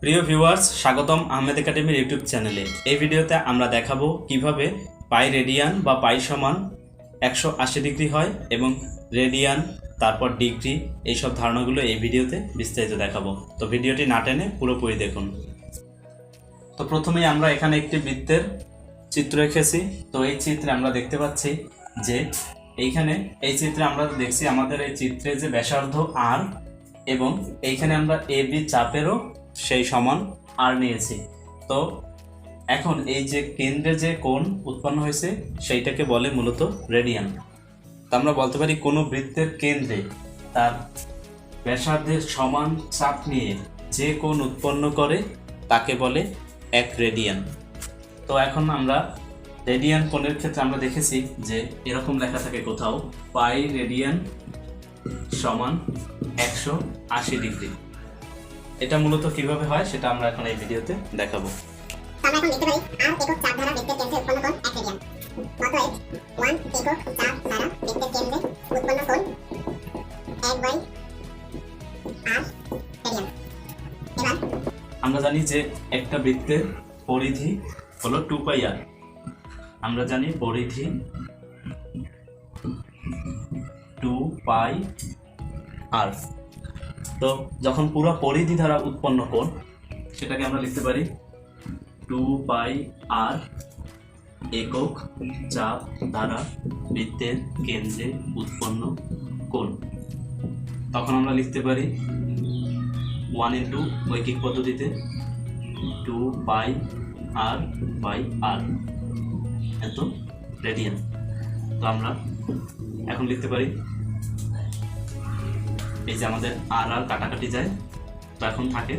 প্রিয় ভিউয়ার্স, স্বাগতম আহমেদ একাডেমির ইউটিউব চ্যানেলে। এই ভিডিওতে আমরা দেখাবো কিভাবে পাই রেডিয়ান বা পাই সমান 180 ডিগ্রি হয় এবং রেডিয়ান তারপর ডিগ্রি এইসব ধারণাগুলো এই ভিডিওতে বিস্তারিত দেখাবো। তো ভিডিওটি না টেনে পুরোপুরি দেখুন। তো প্রথমেই আমরা এখানে একটি বৃত্তের চিত্র এঁকেছি। তো এই চিত্রে আমরা দেখতে পাচ্ছি যে এই চিত্রে আমরা দেখছি আমাদের এই চিত্রে যে ব্যাসার্ধ আর এবং এইখানে আমরা এ বি চাপেরও সেই সমান আর নিয়েছি। তো এখন এই যে কেন্দ্রে যে কোণ উৎপন্ন হয়েছে সেইটাকে বলে মূলত রেডিয়ান। তো আমরা বলতে পারি কোনো বৃত্তের কেন্দ্রে তার ব্যাসার্ধের সমান চাপ নিয়ে যে কোণ উৎপন্ন করে তাকে বলে 1 রেডিয়ান। তো এখন আমরা রেডিয়ান কোণের ক্ষেত্রে আমরা দেখেছি যে এরকম লেখা থাকে কোথাও পাই রেডিয়ান সমান 180 ডিগ্রি। এটা মূলত কিভাবে হয় সেটা আমরা এখন এই ভিডিওতে দেখাবো। আমরা এখন লিখতে পারি r একক চাপ দ্বারা বৃত্তের কেন্দ্রে উৎপন্ন কোণ 1 রেডিয়ান। অতএব 1 একক চাপ দ্বারা বৃত্তের কেন্দ্রে উৎপন্ন কোণ 1/r রেডিয়ান। এবার আমরা জানি যে একটা বৃত্তের পরিধি হলো 2πr। আমরা জানি পরিধি 2πr। তো যখন পুরো পরিধি দ্বারা উৎপন্ন কোণ সেটাকে আমরা লিখতে পারি 2πr একক চাপ দ্বারা বৃত্তের কেন্দ্রে উৎপন্ন কোণ। তখন আমরা লিখতে পারি 1 ইন্টু ঐকিক পদ্ধতিতে 2πr/r এত রেডিয়ান। তো আমরা এখন লিখতে পারি এই যে আমাদের আর আর কাটাকাটি যায়, তো এখন থাকে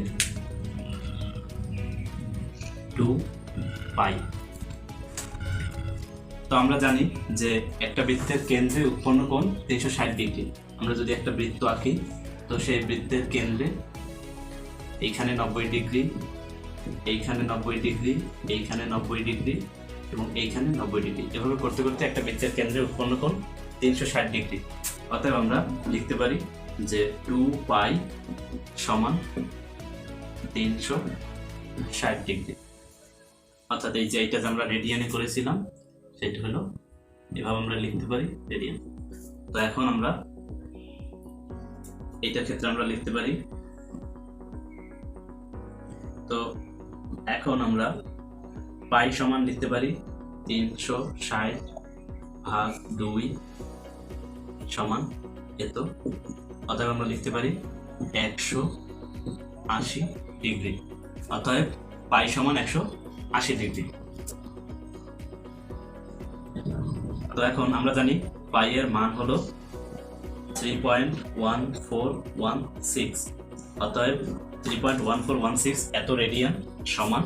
2π। তো আমরা জানি যে একটা বৃত্তের কেন্দ্রে উৎপন্ন কোণ 360 ডিগ্রি। আমরা যদি একটা বৃত্ত আঁকি তো সেই বৃত্তের কেন্দ্রে এইখানে 90 ডিগ্রি, এইখানে 90 ডিগ্রি, এইখানে 90 ডিগ্রি এবং এইখানে 90 ডিগ্রি, এভাবে করতে করতে একটা বৃত্তের কেন্দ্রে উৎপন্ন কোণ 360 ডিগ্রি। অতএব আমরা লিখতে পারি যে 2π সমান 360 ডিগ্রি। অর্থাৎ এই যে এইটা যে আমরা রেডিয়ানে করেছিলাম সেটা হলো এভাবে আমরা লিখতে পারি রেডিয়ান। তো এখন আমরা এইটার ক্ষেত্রে আমরা লিখতে পারি, তো এখন আমরা পাই সমান লিখতে পারি 360/2 সমান এত। অতএব আমরা লিখতে পারি 180 ডিগ্রি। অতএব পাই সমান 180 ডিগ্রি। তো এখন আমরা জানি পাই এর মান হলো 3.1416। অতএব 3.1416 এত রেডিয়ান সমান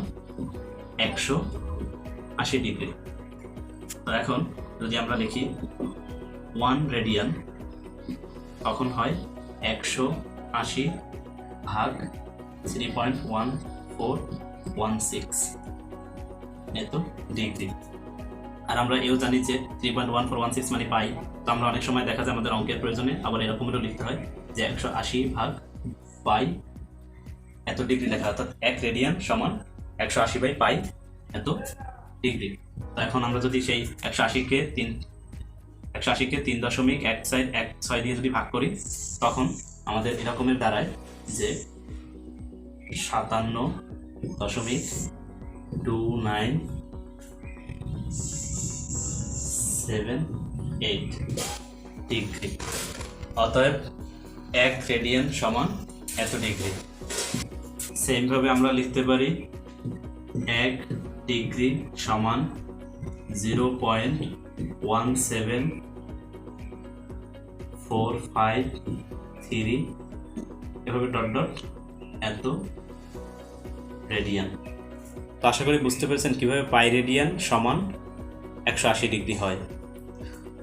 180 ডিগ্রি। তো এখন যদি আমরা লিখি 1 রেডিয়ান তখন হয় 180/3.1416 এত ডিগ্রি। আর আমরা এও জানি যে 3.1416 মানে পাই। তো আমরা অনেক সময় দেখা যায় আমাদের অঙ্কের প্রয়োজনে আবার এরকমও লিখতে হয় যে 180/পাই এত ডিগ্রি লেখা, অর্থাৎ 1 রেডিয়ান সমান 180/পাই এত ডিগ্রি। তো এখন আমরা যদি সেই 180কে 3.16 দিয়ে যদি ভাগ করি তখন আমাদের এরকমের দাঁড়ায় যে 57.2978 ডিগ্রি। অতএব 1 রেডিয়ান সমান এত ডিগ্রি। সেমভাবে আমরা লিখতে পারি 1 ডিগ্রি সমান 0.17453 এভাবে ডট ডট এত রেডিয়ান। তো আশা করি বুঝতে পেরেছেন কিভাবে পাই রেডিয়ান সমান 180 ডিগ্রি হয়।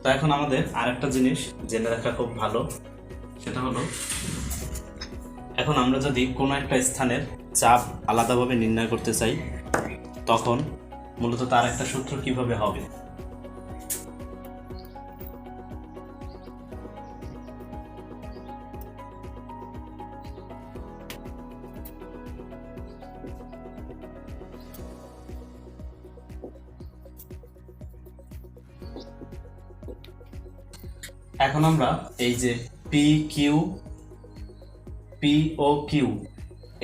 তো এখন আমাদের আরেকটা জিনিস জেনে রাখা খুব ভালো, সেটা হলো এখন আমরা যদি কোনো একটা স্থানের চাপ আলাদাভাবে নির্ণয় করতে চাই তখন মূলত তার একটা সূত্র কিভাবে হবে। এখন আমরা এই যে পি ও কিউ,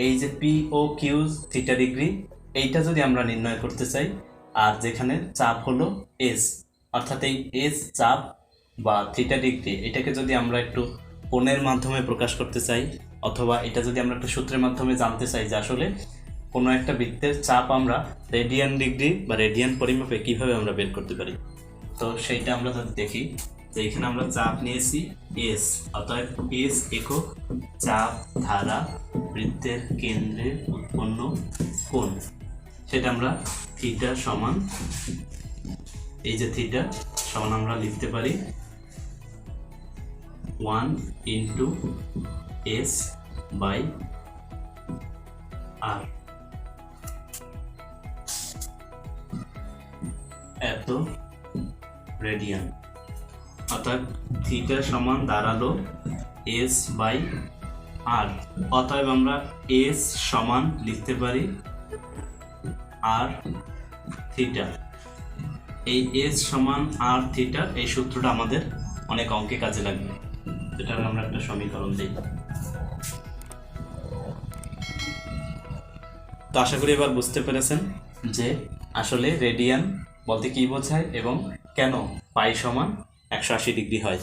এই যে P O Q theta degree, এইটা যদি আমরা নির্ণয় করতে চাই, আর যেখানে চাপ হলো এস, অর্থাৎ এই এস চাপ বা থিটা ডিগ্রি, এটাকে যদি আমরা একটু কোণের মাধ্যমে প্রকাশ করতে চাই, অথবা এটা যদি আমরা একটা সূত্রের মাধ্যমে জানতে চাই যে আসলে কোনো একটা বৃত্তের চাপ আমরা রেডিয়ান ডিগ্রি বা রেডিয়ান পরিমাপে কিভাবে আমরা বের করতে পারি, তো সেইটা আমরা যদি দেখি যে এখানে আমরা চাপ নিয়েছি এস, অর্থাৎ এস একক চাপ ধারা বৃত্তের কেন্দ্রে উৎপন্ন কোণ, সেটা আমরা থিটা সমান, এই যে থিটা সমান আমরা লিখতে পারি 1 ইন্টু এস বাই আর, এত রেডিয়ান। অর্থাৎ থিটা সমান দাঁড়ালো এস বাই আর, অতএব আমরা এস সমান লিখতে পারি আর থিটা। এই এস সমান আর থিটা, এই সূত্রটা আমাদের অনেক অঙ্কে কাজে লাগবে, এটা আমরা একটা সমীকরণ দিই। তো আশা করি এবার বুঝতে পেরেছেন যে আসলে রেডিয়ান বলতে কি বোঝায় এবং কেন পাই সমান 180 ডিগ্রি হয়।